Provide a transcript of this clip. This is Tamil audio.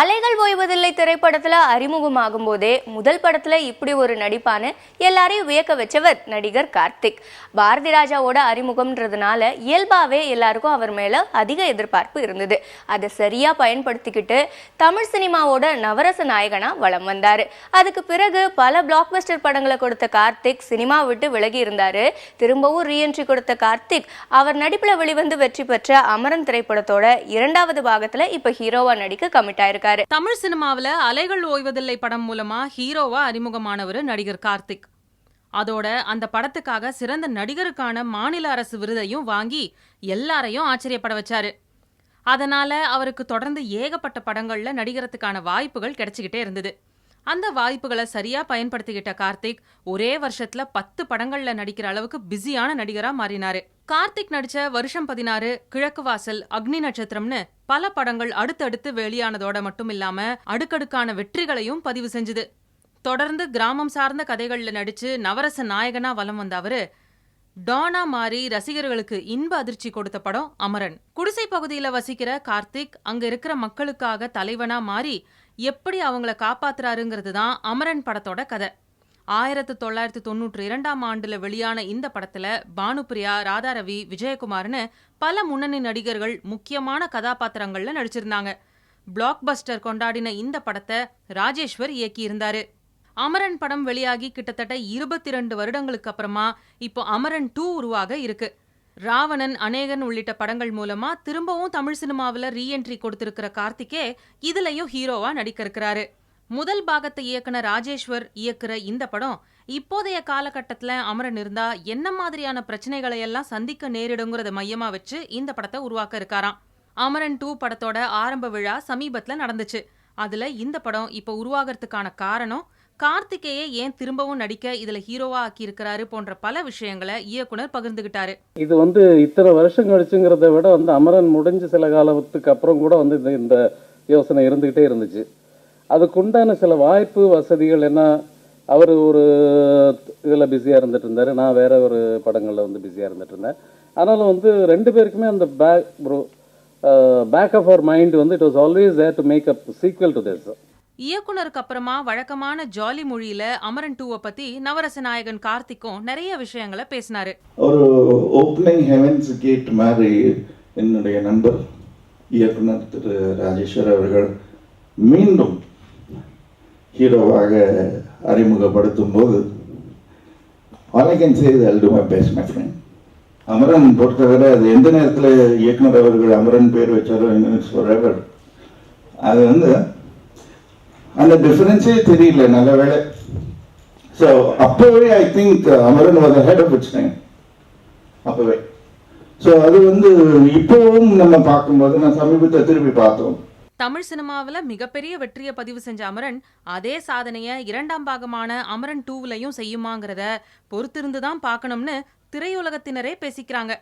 அலைகள் ஓய்வதில்லை திரைப்படத்துல அறிமுகமாகும் போதே முதல் படத்துல இப்படி ஒரு நடிப்பான்னு எல்லாரையும் வியக்க வச்சவர் நடிகர் கார்த்திக். பாரதி ராஜாவோட அறிமுகம்ன்றதுனால இயல்பாவே எல்லாருக்கும் அவர் மேல அதிக எதிர்பார்ப்பு இருந்தது. அதை சரியா பயன்படுத்திக்கிட்டு தமிழ் சினிமாவோட நவரச நாயகனா வலம் வந்தாரு. அதுக்கு பிறகு பல பிளாக்பஸ்டர் படங்களை கொடுத்த கார்த்திக் சினிமா விட்டு விலகி இருந்தாரு. திரும்பவும் ரீஎன்ட்ரி கொடுத்த கார்த்திக் அவர் நடிப்புல வெளிவந்து வெற்றி பெற்ற அமரன் திரைப்படத்தோட 2வது பாகத்துல இப்ப ஹீரோவா நடிக்க கமிட் ஆயிருக்கு. தமிழ் சினிமாவில அலைகள் ஓய்வதில்லை படம் மூலமா ஹீரோவா அறிமுகமானவர் நடிகர் கார்த்திக். அதோட அந்த படத்துக்காக சிறந்த நடிகருக்கான மாநில அரசு விருதையும் வாங்கி எல்லாரையும் ஆச்சரியப்பட வச்சாரு. அதனால அவருக்கு தொடர்ந்து ஏகப்பட்ட படங்கள்ல நடிகரத்துக்கான வாய்ப்புகள் கிடைச்சிக்கிட்டே இருந்தது. அந்த வாய்ப்புகளை சரியா பயன்படுத்திக்கிட்ட கார்த்திக் ஒரே வருஷத்துல 10 படங்கள்ல நடிக்கிற அளவுக்கு பிஸியான நடிகரா மாறினாரு. கார்த்திக் நடிச்ச வருஷம் 16, கிழக்கு வாசல், அக்னி நட்சத்திரம்னு பல படங்கள் அடுத்தடுத்து வெளியானதோட மட்டும் இல்லாம அடுக்கடுக்கான வெற்றிகளையும் பதிவு செஞ்சுது. தொடர்ந்து கிராமம் சார்ந்த கதைகள்ல நடிச்சு நவரச நாயகனா வலம் வந்த அவரு டானா மாறி ரசிகர்களுக்கு இன்ப அதிர்ச்சி கொடுத்த படம் அமரன். குடிசை பகுதியில வசிக்கிற கார்த்திக் அங்க இருக்கிற மக்களுக்காக தலைவனா மாறி எப்படி அவங்கள காப்பாத்துறாருங்கிறது தான் அமரன் படத்தோட கதை. 1992ஆம் ஆண்டுல வெளியான இந்த படத்துல பானுப்பிரியா, ராதாரவி, விஜயகுமார்னு பல முன்னணி நடிகர்கள் முக்கியமான கதாபாத்திரங்கள்ல நடிச்சிருந்தாங்க. பிளாக் பஸ்டர் கொண்டாடின இந்த படத்தை ராஜேஸ்வர் இயக்கியிருந்தாரு. அமரன் படம் வெளியாகி கிட்டத்தட்ட 22 வருடங்களுக்கு அப்புறமா இப்போ அமரன் 2 உருவாக இருக்கு. ராவணன், அநேகன் உள்ளிட்ட படங்கள் மூலமா திரும்பவும் தமிழ் சினிமாவில் ரீஎன்ட்ரி கொடுத்திருக்கிற கார்த்திகே இதுலயும் ஹீரோவா நடிக்க இருக்கிறாரு. முதல் பாகத்தை இயக்குன ராஜேஸ்வர் இயக்குற இந்த படம் இப்போதைய காலகட்டத்துல அமரன் இருந்தா என்ன மாதிரியான பிரச்சனைகளை எல்லாம் சந்திக்க நேரிடுங்கிறத மையமா வச்சு இந்த படத்தை உருவாக்க இருக்காராம். அமரன் 2 படத்தோட ஆரம்ப விழா சமீபத்துல நடந்துச்சு. அதுல இந்த படம் இப்ப உருவாகிறதுக்கான காரணம், கார்த்திகேயே ஏன் திரும்பவும் நடிக்க இதுல ஹீரோவா ஆக்கி இருக்கிறாரு போன்ற பல விஷயங்களை இயக்குனர் பகிர்ந்துகிட்டாரு. இது இத்தனை வருஷம் கழிச்சுங்கிறத விட அமரன் முடிஞ்ச சில காலத்துக்கு அப்புறம் கூட இந்த யோசனை இருந்துகிட்டே இருந்துச்சு. அதுக்குண்டான சில வாய்ப்பு வசதிகள் என்ன, அவர் ஒரு இதில் பிஸியாக இருந்துட்டு இருந்தார், நான் வேற ஒரு படங்களில் பிஸியாக இருந்துட்டு இருந்தேன். ஆனாலும் 2 பேருக்குமே அந்த back of our mind it was always there to make up sequel to this. இயக்குனருக்கு அப்புறமா வழக்கமான ஜாலி மொழியில அமரன் 2 பத்தி நவரச நாயகன் கார்த்திக்கும் நிறைய விஷயங்களை பேசினாரு. ஒரு ஓப்பனிங் ஹெவன்ஸ் கேட் மாதிரி என்னுடைய நண்பர் இயக்குனர் திரு ராஜேஸ்வர் அவர்கள் மீண்டும் ஹீரோவாக அறிமுகப்படுத்தும் போது all I can say is I'll do my best, my friend. Amaran பொறுத்தவரை அது எந்த நேரத்தில் இயக்குனர் அவர்கள் அமரன் பேர் வச்சாலும் forever. அது அந்த டிஃபரன்ஸே தெரியல, நல்ல வேலை. ஸோ அப்போவே I think Amaran was ahead of its time அப்போவே. ஸோ அது இப்போவும் நம்ம பார்க்கும்போது நான் சமீபத்தை திரும்பி பார்த்தோம். தமிழ் சினிமாவில் மிகப்பெரிய வெற்றியை பதிவு செஞ்ச அமரன் அதே சாதனையை 2ஆம் பாகமான அமரன் 2லையும் செய்யுமாங்கிறத பொறுத்திருந்து தான் பார்க்கணும்னு திரையுலகத்தினரே பேசிக்கிறாங்க.